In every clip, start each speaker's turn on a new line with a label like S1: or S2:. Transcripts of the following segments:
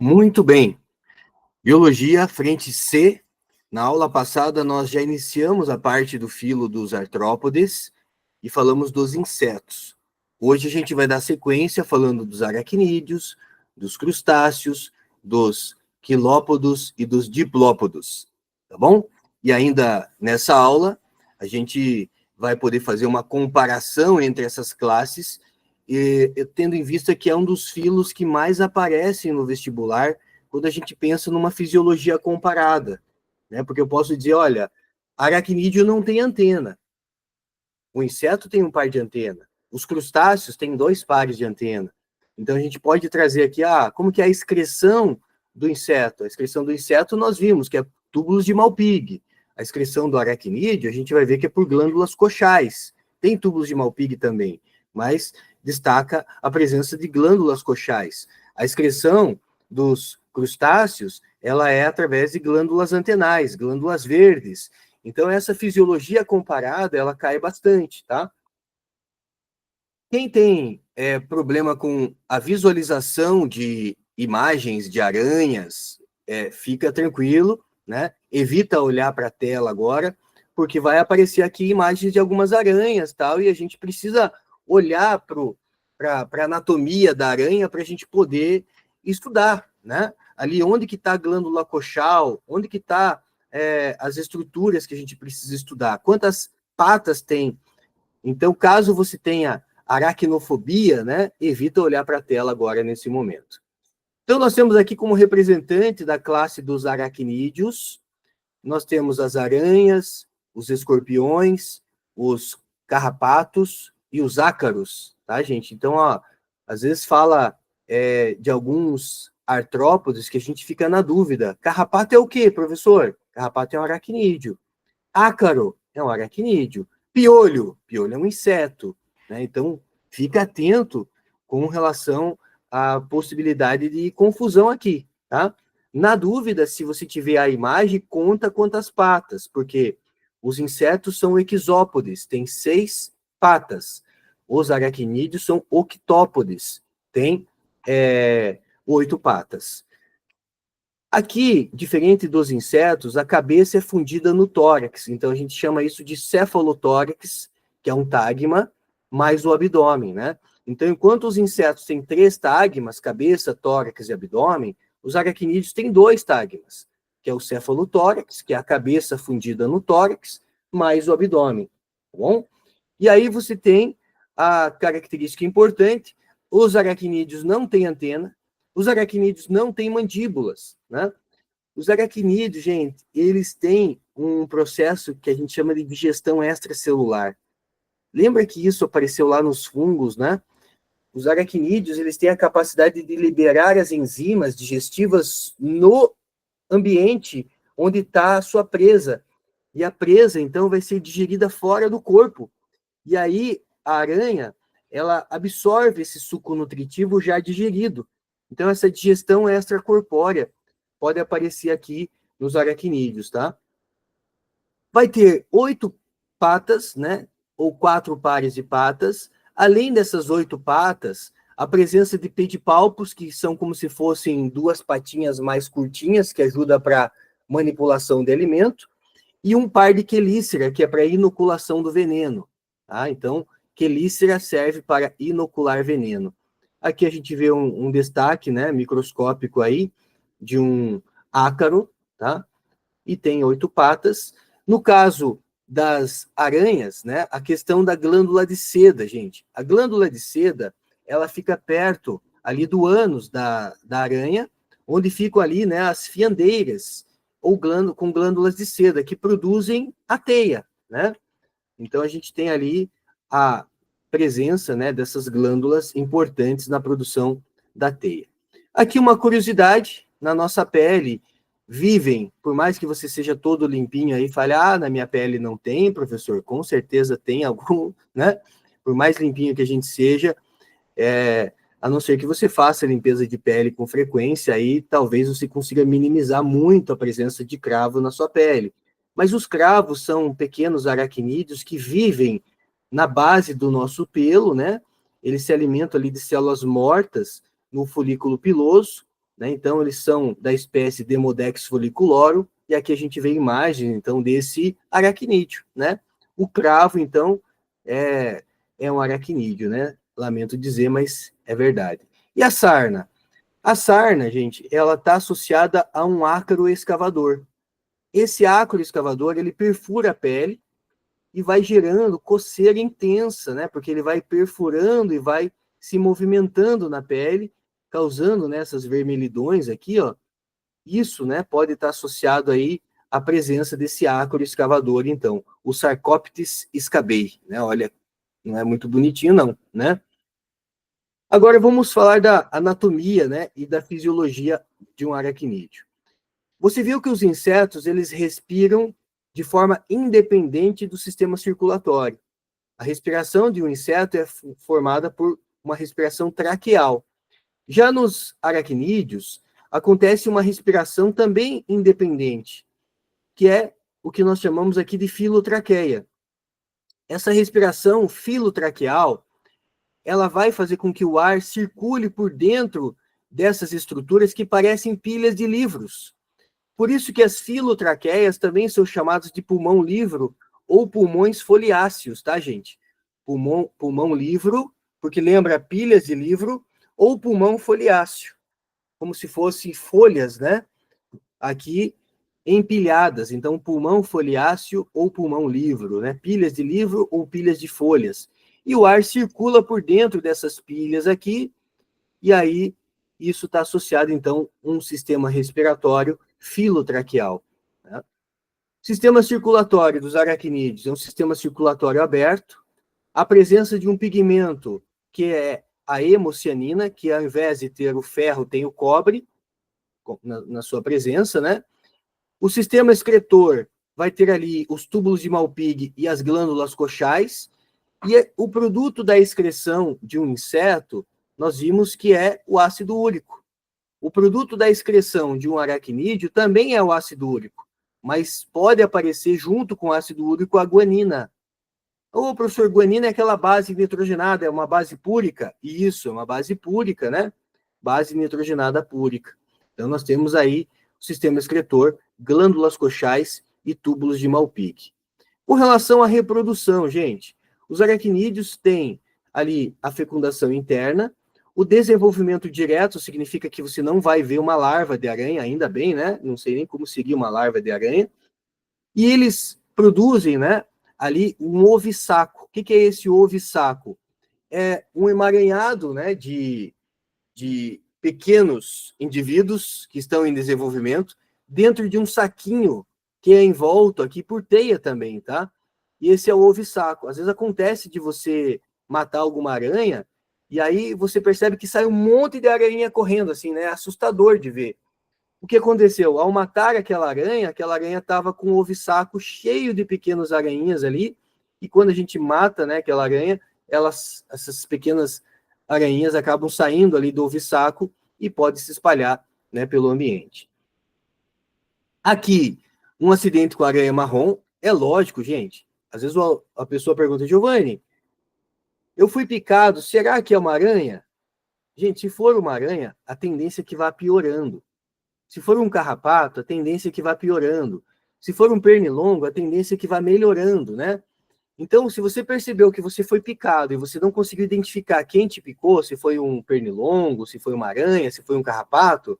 S1: Muito bem. Biologia, frente C. Na aula passada, nós já iniciamos a parte do filo dos artrópodes e falamos dos insetos. Hoje a gente vai dar sequência falando dos aracnídeos, dos crustáceos, dos quilópodos e dos diplópodos, tá bom? E ainda nessa aula, a gente vai poder fazer uma comparação entre essas classes, tendo em vista que é um dos filos que mais aparecem no vestibular quando a gente pensa numa fisiologia comparada, né? Porque eu posso dizer, olha, aracnídeo não tem antena. O inseto tem um par de antena. Os crustáceos têm 2 pares de antena. Então a gente pode trazer aqui, como que é a excreção do inseto? A excreção do inseto nós vimos que é túbulos de Malpighi. A excreção do aracnídeo a gente vai ver que é por glândulas coxais. Tem túbulos de Malpighi também, mas destaca a presença de glândulas coxais. A excreção dos crustáceos, ela é através de glândulas antenais, glândulas verdes. Então, essa fisiologia comparada, ela cai bastante, tá? Quem tem problema com a visualização de imagens de aranhas, fica tranquilo, né? Evita olhar para a tela agora, porque vai aparecer aqui imagens de algumas aranhas, tal, e a gente precisa olhar para a anatomia da aranha para a gente poder estudar, né? Ali onde que está a glândula coxal, onde que está as estruturas que a gente precisa estudar, quantas patas tem. Então, caso você tenha aracnofobia, né, evita olhar para a tela agora nesse momento. Então, nós temos aqui como representante da classe dos aracnídeos, nós temos as aranhas, os escorpiões, os carrapatos e os ácaros, tá, gente? Então, às vezes fala de alguns artrópodes que a gente fica na dúvida. Carrapato é o quê, professor? Carrapato é um aracnídeo. Ácaro é um aracnídeo. Piolho é um inseto, né? Então, fica atento com relação à possibilidade de confusão aqui, tá? Na dúvida, se você tiver a imagem, conta quantas patas, porque os insetos são equisópodes, tem 6 patas. Os aracnídeos são octópodes, tem 8 patas. Aqui, diferente dos insetos, a cabeça é fundida no tórax, então a gente chama isso de cefalotórax, que é um tagma, mais o abdômen, né? Então, enquanto os insetos têm 3 tagmas, cabeça, tórax e abdômen, os aracnídeos têm 2 tagmas, que é o cefalotórax, que é a cabeça fundida no tórax, mais o abdômen, tá bom? E aí você tem a característica importante, os aracnídeos não têm antena, os aracnídeos não têm mandíbulas, né? Os aracnídeos, gente, eles têm um processo que a gente chama de digestão extracelular. Lembra que isso apareceu lá nos fungos, né? Os aracnídeos, eles têm a capacidade de liberar as enzimas digestivas no ambiente onde está a sua presa. E a presa, então, vai ser digerida fora do corpo. E aí, a aranha, ela absorve esse suco nutritivo já digerido. Então, essa digestão extracorpórea pode aparecer aqui nos aracnídeos, tá? Vai ter 8 patas, né? Ou 4 pares de patas. Além dessas 8 patas, a presença de pedipalpos, que são como se fossem 2 patinhas mais curtinhas, que ajuda para manipulação de alimento, e um par de quelícera, que é para inoculação do veneno. Tá? Então, quelícera serve para inocular veneno. Aqui a gente vê um destaque, né, microscópico aí, de um ácaro, tá? E tem 8 patas. No caso das aranhas, né, a questão da glândula de seda, gente. A glândula de seda, ela fica perto ali do ânus da aranha, onde ficam ali, né, as fiandeiras, ou com glândulas de seda, que produzem a teia, né? Então, a gente tem ali a presença, né, dessas glândulas importantes na produção da teia. Aqui uma curiosidade, na nossa pele vivem, por mais que você seja todo limpinho aí, fale, na minha pele não tem, professor, com certeza tem algum, né? Por mais limpinho que a gente seja, a não ser que você faça limpeza de pele com frequência, aí talvez você consiga minimizar muito a presença de cravo na sua pele. Mas os cravos são pequenos aracnídeos que vivem na base do nosso pelo, né? Eles se alimentam ali de células mortas no folículo piloso, né? Então, eles são da espécie Demodex folliculorum, e aqui a gente vê imagens, então, desse aracnídeo, né? O cravo, então, é um aracnídeo, né? Lamento dizer, mas é verdade. E a sarna? A sarna, gente, ela está associada a um ácaro escavador. Esse ácaro escavador, ele perfura a pele e vai gerando coceira intensa, né? Porque ele vai perfurando e vai se movimentando na pele, causando, né, essas vermelhidões aqui, ó. Isso, né, pode estar associado aí à presença desse ácaro escavador, então, o Sarcoptes scabei, né? Olha, não é muito bonitinho, não, né? Agora vamos falar da anatomia, né, e da fisiologia de um aracnídeo. Você viu que os insetos, eles respiram de forma independente do sistema circulatório. A respiração de um inseto é formada por uma respiração traqueal. Já nos aracnídeos, acontece uma respiração também independente, que é o que nós chamamos aqui de filotraqueia. Essa respiração filotraqueal, ela vai fazer com que o ar circule por dentro dessas estruturas que parecem pilhas de livros. Por isso que as filotraqueias também são chamadas de pulmão livro ou pulmões foliáceos, tá, gente? Pulmão livro, porque lembra pilhas de livro, ou pulmão foliáceo, como se fossem folhas, né? Aqui empilhadas. Então, pulmão foliáceo ou pulmão livro, né? Pilhas de livro ou pilhas de folhas. E o ar circula por dentro dessas pilhas aqui, e aí isso está associado, então, a um sistema respiratório filotraqueal. Né? O sistema circulatório dos aracnídeos é um sistema circulatório aberto. A presença de um pigmento que é a hemocianina, que ao invés de ter o ferro, tem o cobre na sua presença, né? O sistema excretor vai ter ali os túbulos de Malpighi e as glândulas coxais, e o produto da excreção de um inseto, nós vimos que é o ácido úrico. O produto da excreção de um aracnídeo também é o ácido úrico, mas pode aparecer junto com o ácido úrico a guanina. Ô, professor, guanina é aquela base nitrogenada, é uma base púrica? Isso, é uma base púrica, né? Base nitrogenada púrica. Então, nós temos aí o sistema excretor, glândulas coxais e túbulos de Malpighi. Com relação à reprodução, gente, os aracnídeos têm ali a fecundação interna, o desenvolvimento direto significa que você não vai ver uma larva de aranha, ainda bem, né? Não sei nem como seria uma larva de aranha. E eles produzem, né, ali um ovissaco. O que é esse ovissaco? É um emaranhado, né, de pequenos indivíduos que estão em desenvolvimento dentro de um saquinho que é envolto aqui por teia também, tá? E esse é o ovissaco. Às vezes acontece de você matar alguma aranha e aí você percebe que sai um monte de aranha correndo, assim, né? É assustador de ver. O que aconteceu? Ao matar aquela aranha estava com o ovissaco cheio de pequenos aranhinhas ali, e quando a gente mata, né, aquela aranha, essas pequenas aranhinhas acabam saindo ali do ovissaco e pode se espalhar, né, pelo ambiente. Aqui, um acidente com a aranha marrom, é lógico, gente. Às vezes a pessoa pergunta, Giovanni, eu fui picado, será que é uma aranha? Gente, se for uma aranha, a tendência é que vá piorando. Se for um carrapato, a tendência é que vá piorando. Se for um pernilongo, a tendência é que vá melhorando, né? Então, se você percebeu que você foi picado e você não conseguiu identificar quem te picou, se foi um pernilongo, se foi uma aranha, se foi um carrapato,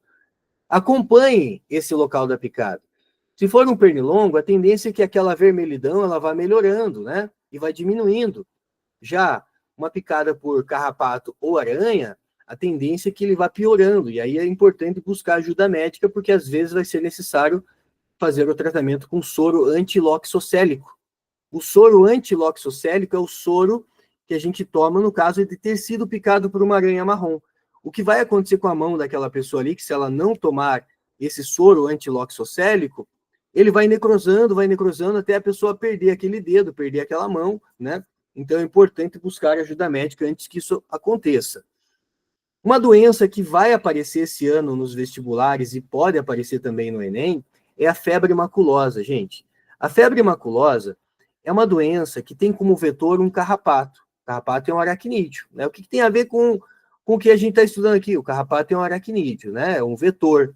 S1: acompanhe esse local da picada. Se for um pernilongo, a tendência é que aquela vermelhidão ela vá melhorando, né? E vai diminuindo. Já uma picada por carrapato ou aranha, a tendência é que ele vá piorando. E aí é importante buscar ajuda médica, porque às vezes vai ser necessário fazer o tratamento com soro antiloxocélico. O soro antiloxocélico é o soro que a gente toma no caso de ter sido picado por uma aranha marrom. O que vai acontecer com a mão daquela pessoa ali, que se ela não tomar esse soro antiloxocélico, ele vai necrosando até a pessoa perder aquele dedo, perder aquela mão, né? Então é importante buscar ajuda médica antes que isso aconteça. Uma doença que vai aparecer esse ano nos vestibulares e pode aparecer também no Enem é a febre maculosa, gente. A febre maculosa é uma doença que tem como vetor um carrapato. O carrapato é um aracnídeo, né? O que tem a ver com com o que a gente está estudando aqui. O carrapato é um aracnídeo, né? É um vetor.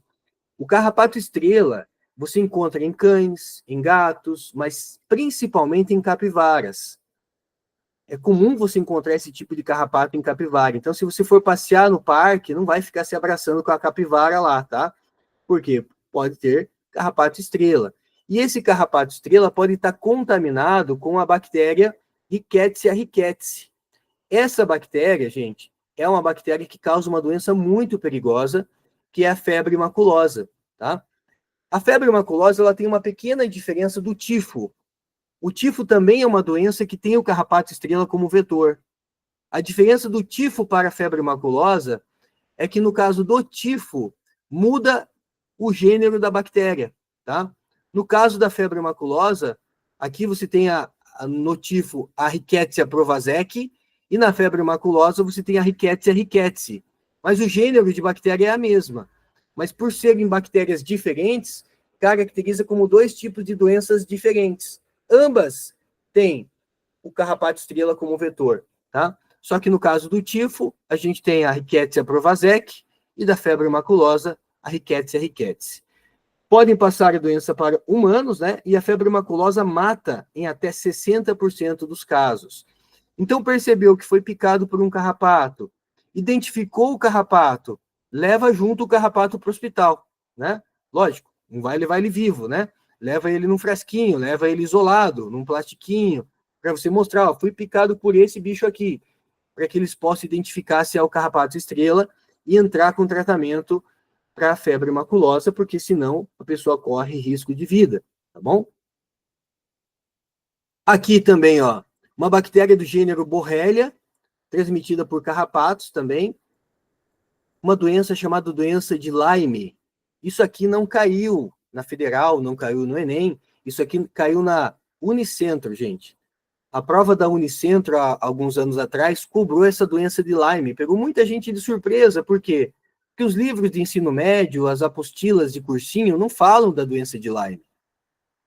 S1: O carrapato estrela você encontra em cães, em gatos, mas principalmente em capivaras. É comum você encontrar esse tipo de carrapato em capivara. Então, se você for passear no parque, não vai ficar se abraçando com a capivara lá, tá? Porque pode ter carrapato estrela. E esse carrapato estrela pode estar contaminado com a bactéria Rickettsia rickettsii. Essa bactéria, gente, é uma bactéria que causa uma doença muito perigosa, que é a febre maculosa, tá? A febre maculosa, ela tem uma pequena diferença do tifo. O tifo também é uma doença que tem o carrapato estrela como vetor. A diferença do tifo para a febre maculosa é que no caso do tifo, muda o gênero da bactéria, tá? No caso da febre maculosa, aqui você tem no tifo a Rickettsia provazek e na febre maculosa você tem a Rickettsia rickettsii. Mas o gênero de bactéria é a mesma. Mas por serem bactérias diferentes, caracteriza como dois tipos de doenças diferentes. Ambas têm o carrapato estrela como vetor, tá? Só que no caso do tifo, a gente tem a Rickettsia provazek e da febre maculosa, a Rickettsia rickettsii. Podem passar a doença para humanos, né? E a febre maculosa mata em até 60% dos casos. Então percebeu que foi picado por um carrapato, identificou o carrapato, leva junto o carrapato para o hospital, né? Lógico, não vai levar ele vivo, né? Leva ele num frasquinho, leva ele isolado, num plastiquinho, para você mostrar, ó, fui picado por esse bicho aqui, para que eles possam identificar se é o carrapato estrela e entrar com tratamento para a febre maculosa, porque senão a pessoa corre risco de vida, tá bom? Aqui também, ó, uma bactéria do gênero Borrelia, transmitida por carrapatos também, uma doença chamada doença de Lyme. Isso aqui não caiu na Federal, não caiu no Enem, isso aqui caiu na Unicentro, gente. A prova da Unicentro, há alguns anos atrás, cobrou essa doença de Lyme. Pegou muita gente de surpresa, por quê? Porque os livros de ensino médio, as apostilas de cursinho, não falam da doença de Lyme.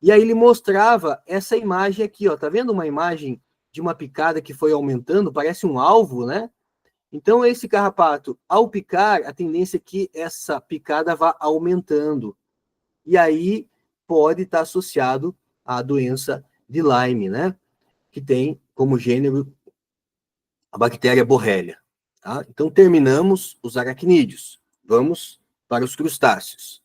S1: E aí ele mostrava essa imagem aqui, ó. Tá vendo uma imagem de uma picada que foi aumentando? Parece um alvo, né? Então, esse carrapato, ao picar, a tendência é que essa picada vá aumentando. E aí pode estar associado à doença de Lyme, né? Que tem como gênero a bactéria Borrelia. Tá? Então, terminamos os aracnídeos. Vamos para os crustáceos.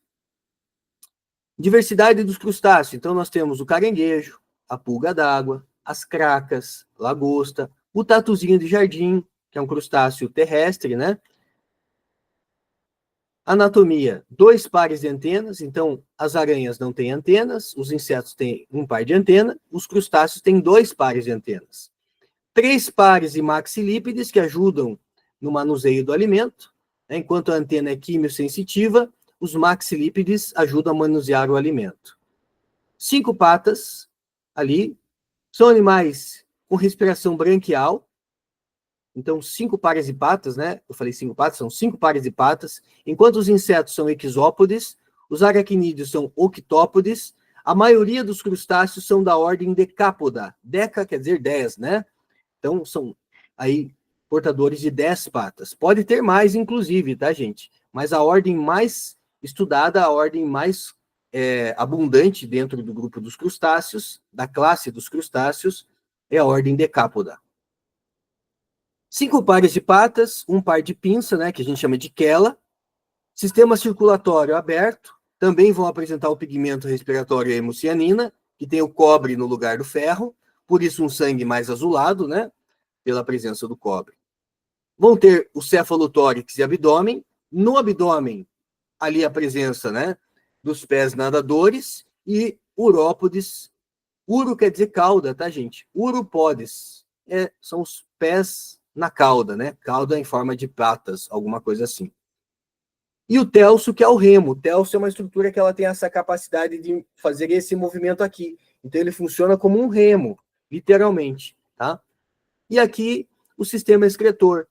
S1: Diversidade dos crustáceos. Então, nós temos o caranguejo, a pulga d'água, as cracas, lagosta, o tatuzinho de jardim, que é um crustáceo terrestre, né? Anatomia, 2 pares de antenas. Então, as aranhas não têm antenas, os insetos têm um par de antena, os crustáceos têm 2 pares de antenas. 3 pares de maxilípedes que ajudam no manuseio do alimento, né? Enquanto a antena é quimiosensitiva, os maxilípedes ajudam a manusear o alimento. 5 patas ali, são animais com respiração branquial. Então, 5 pares de patas, né? Eu falei 5 patas, são 5 pares de patas. Enquanto os insetos são equisópodes, os aracnídeos são octópodes, a maioria dos crustáceos são da ordem Decápoda. Deca quer dizer 10, né? Então, são aí portadores de 10 patas. Pode ter mais, inclusive, tá, gente? Mas a ordem mais estudada, a ordem mais abundante dentro do grupo dos crustáceos, da classe dos crustáceos, é a ordem Decápoda. 5 pares de patas, um par de pinça, né, que a gente chama de quela. Sistema circulatório aberto, também vão apresentar o pigmento respiratório hemocianina, que tem o cobre no lugar do ferro, por isso um sangue mais azulado, né, pela presença do cobre. Vão ter o cefalotórax e abdômen. No abdômen, ali a presença, né, dos pés nadadores e urópodes. Uro quer dizer cauda, tá, gente? Uropodes são os pés na cauda, né? Cauda em forma de patas, alguma coisa assim. E o telso, que é o remo. O telso é uma estrutura que ela tem essa capacidade de fazer esse movimento aqui. Então ele funciona como um remo, literalmente, tá? E aqui o sistema excretor.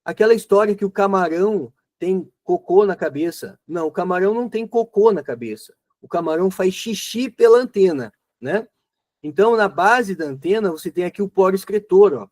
S1: Aquela história que o camarão tem cocô na cabeça. Não, o camarão não tem cocô na cabeça. O camarão faz xixi pela antena, né? Então, na base da antena, você tem aqui o poro excretor, ó.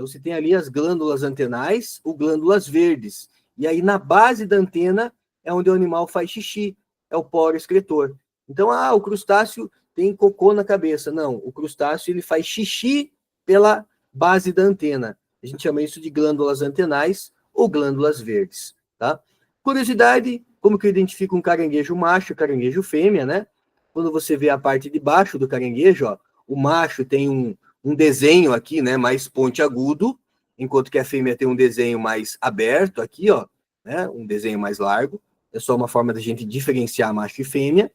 S1: Então, você tem ali as glândulas antenais ou glândulas verdes. E aí, na base da antena, é onde o animal faz xixi, é o poro excretor. Então, o crustáceo tem cocô na cabeça. Não, o crustáceo ele faz xixi pela base da antena. A gente chama isso de glândulas antenais ou glândulas verdes, tá? Curiosidade, como que eu identifico um caranguejo macho e caranguejo fêmea, né? Quando você vê a parte de baixo do caranguejo, ó, o macho tem um desenho aqui, né, mais pontiagudo, enquanto que a fêmea tem um desenho mais aberto aqui, ó, né, um desenho mais largo. É só uma forma da gente diferenciar macho e fêmea.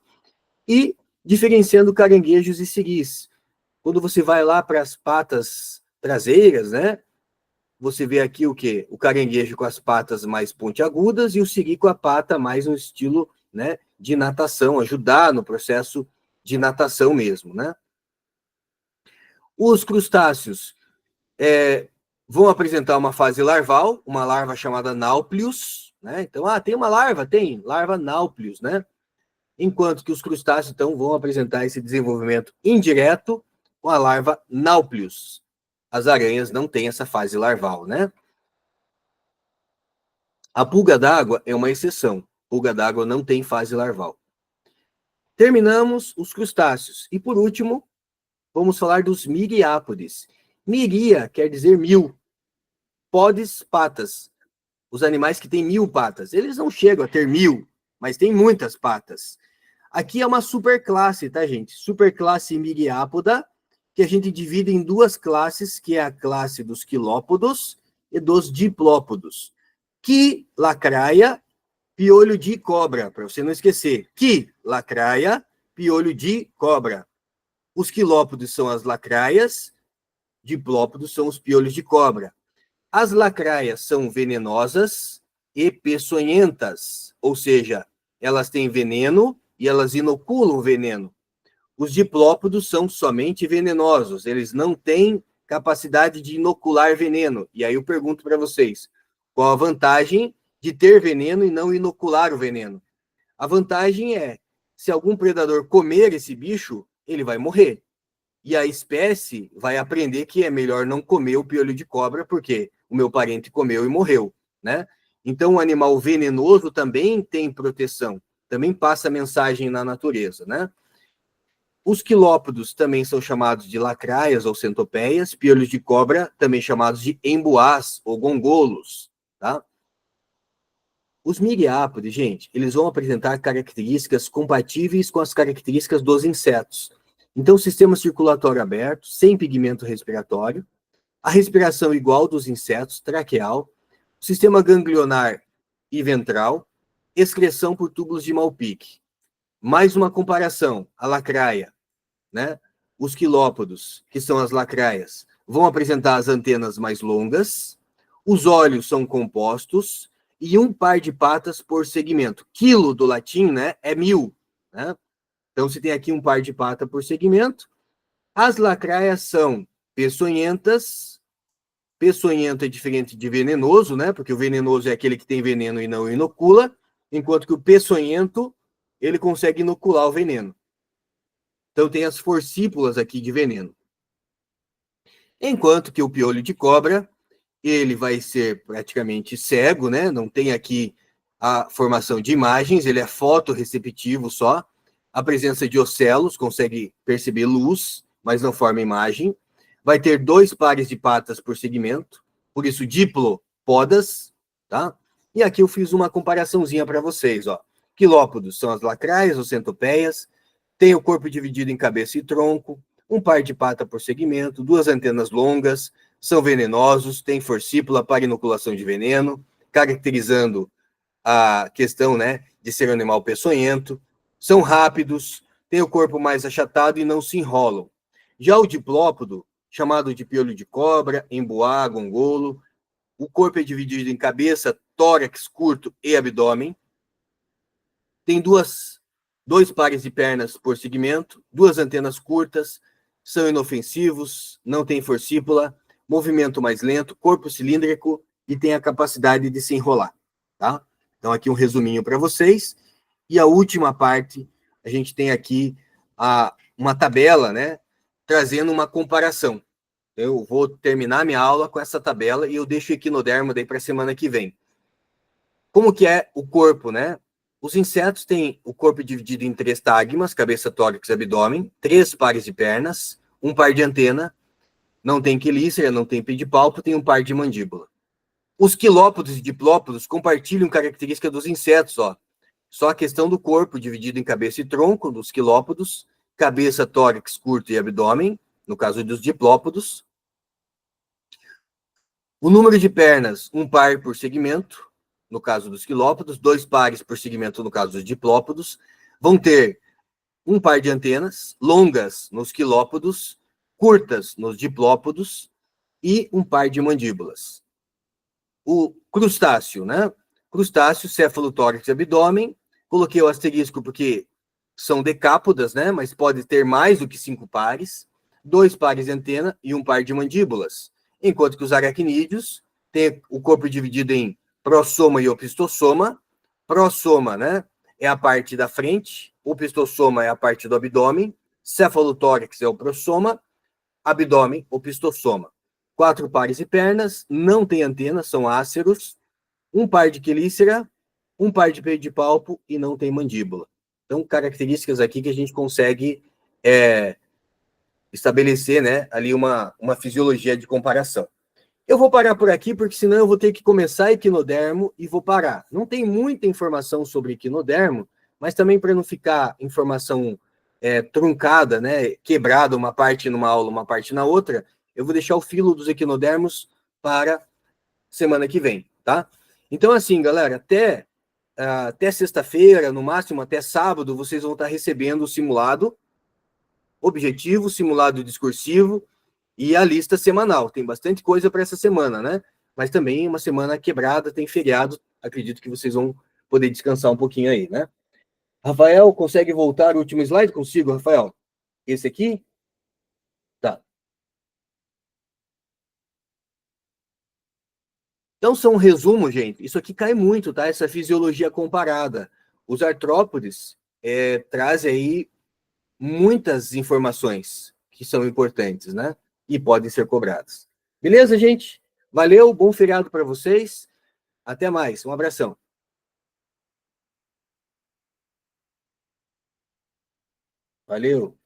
S1: E diferenciando caranguejos e siris. Quando você vai lá para as patas traseiras, né, você vê aqui o quê? O caranguejo com as patas mais pontiagudas e o siri com a pata mais no estilo, né, de natação, ajudar no processo de natação mesmo, né? Os crustáceos vão apresentar uma fase larval, uma larva chamada náuplius, né? Então, tem uma larva, tem larva náuplius, né? Enquanto que os crustáceos, então, vão apresentar esse desenvolvimento indireto com a larva náuplius. As aranhas não têm essa fase larval, né? A pulga d'água é uma exceção. Pulga d'água não tem fase larval. Terminamos os crustáceos. E, por último, vamos falar dos miriápodes. Miria quer dizer 1000. Podes, patas. Os animais que têm 1000 patas. Eles não chegam a ter 1000, mas têm muitas patas. Aqui é uma superclasse, tá, gente? Superclasse miriápoda, que a gente divide em duas classes, que é a classe dos quilópodos e dos diplópodos. Quilacraia, piolho de cobra, para você não esquecer. Quilacraia, piolho de cobra. Os quilópodos são as lacraias, diplópodos são os piolhos de cobra. As lacraias são venenosas e peçonhentas, ou seja, elas têm veneno e elas inoculam veneno. Os diplópodos são somente venenosos, eles não têm capacidade de inocular veneno. E aí eu pergunto para vocês, qual a vantagem de ter veneno e não inocular o veneno? A vantagem é, se algum predador comer esse bicho, ele vai morrer. E a espécie vai aprender que é melhor não comer o piolho de cobra, porque o meu parente comeu e morreu, né? Então, o animal venenoso também tem proteção, também passa mensagem na natureza, né? Os quilópodos também são chamados de lacraias ou centopeias, piolhos de cobra também chamados de emboás ou gongolos, tá? Os miriápodes, gente, eles vão apresentar características compatíveis com as características dos insetos. Então, sistema circulatório aberto, sem pigmento respiratório, a respiração igual dos insetos, traqueal, sistema ganglionar e ventral, excreção por túbulos de Malpique. Mais uma comparação, a lacraia, né? Os quilópodos, que são as lacraias, vão apresentar as antenas mais longas, os olhos são compostos e um par de patas por segmento. Quilo do latim, né, é 1000, né? Então, você tem aqui um par de pata por segmento. As lacraias são peçonhentas. Peçonhento é diferente de venenoso, né? Porque o venenoso é aquele que tem veneno e não inocula, enquanto que o peçonhento, ele consegue inocular o veneno. Então, tem as forcípulas aqui de veneno. Enquanto que o piolho de cobra, ele vai ser praticamente cego, né? Não tem aqui a formação de imagens, ele é fotorreceptivo só. A presença de ocelos, consegue perceber luz, mas não forma imagem. Vai ter 2 pares de patas por segmento, por isso diplopodas, tá? E aqui eu fiz uma comparaçãozinha para vocês, ó. Quilópodos são as lacraias ou centopeias, tem o corpo dividido em cabeça e tronco, um par de pata por segmento, 2 antenas longas, são venenosos, tem forcípula para inoculação de veneno, caracterizando a questão, né, de ser um animal peçonhento, são rápidos, têm o corpo mais achatado e não se enrolam. Já o diplópodo, chamado de piolho de cobra, emboá, gongolo, o corpo é dividido em cabeça, tórax curto e abdômen, tem 2 pares de pernas por segmento, 2 antenas curtas, são inofensivos, não tem forcípula, movimento mais lento, corpo cilíndrico e tem a capacidade de se enrolar, tá? Então, aqui um resuminho para vocês. E a última parte, a gente tem aqui uma tabela, né, trazendo uma comparação. Eu vou terminar minha aula com essa tabela e eu deixo o equinodermo daí para a semana que vem. Como que é o corpo, né? Os insetos têm o corpo dividido em 3 tagmas, cabeça, tórax e abdômen, 3 pares de pernas, um par de antena, não tem quelícera, não tem pedipalpo, tem um par de mandíbula. Os quilópodos e diplópodos compartilham características dos insetos, ó. Só a questão do corpo dividido em cabeça e tronco, dos quilópodos, cabeça, tórax, curto e abdômen, no caso dos diplópodos. O número de pernas, um par por segmento, no caso dos quilópodos, 2 pares por segmento, no caso dos diplópodos. Vão ter um par de antenas, longas nos quilópodos, curtas nos diplópodos e um par de mandíbulas. O crustáceo, né? Crustáceo, céfalo, tórax e abdômen. Coloquei o asterisco porque são decápodas, né? Mas pode ter mais do que 5 pares. 2 pares de antena e um par de mandíbulas. Enquanto que os aracnídeos têm o corpo dividido em prossoma e opistossoma. Prossoma, né? É a parte da frente. Opistossoma é a parte do abdômen. Cefalotórax é o prossoma. Abdômen, opistossoma. 4 pares de pernas, não tem antenas, são áceros, um par de quelícera, um par de pedipalpo e não tem mandíbula. Então, características aqui que a gente consegue estabelecer, né, ali uma fisiologia de comparação. Eu vou parar por aqui, porque senão eu vou ter que começar equinodermo e vou parar. Não tem muita informação sobre equinodermo, mas também para não ficar informação truncada, né, quebrada, uma parte numa aula, uma parte na outra, eu vou deixar o filo dos equinodermos para semana que vem, tá? Então, assim, galera, até sexta-feira, no máximo até sábado, vocês vão estar recebendo o simulado objetivo, simulado discursivo e a lista semanal. Tem bastante coisa para essa semana, né? Mas também uma semana quebrada, tem feriado. Acredito que vocês vão poder descansar um pouquinho aí, né? Rafael, consegue voltar o último slide? Consigo, Rafael? Esse aqui? Tá. Então, são um resumo, gente. Isso aqui cai muito, tá? Essa fisiologia comparada. Os artrópodes trazem aí muitas informações que são importantes, né? E podem ser cobradas. Beleza, gente? Valeu, bom feriado para vocês. Até mais. Um abração. Valeu.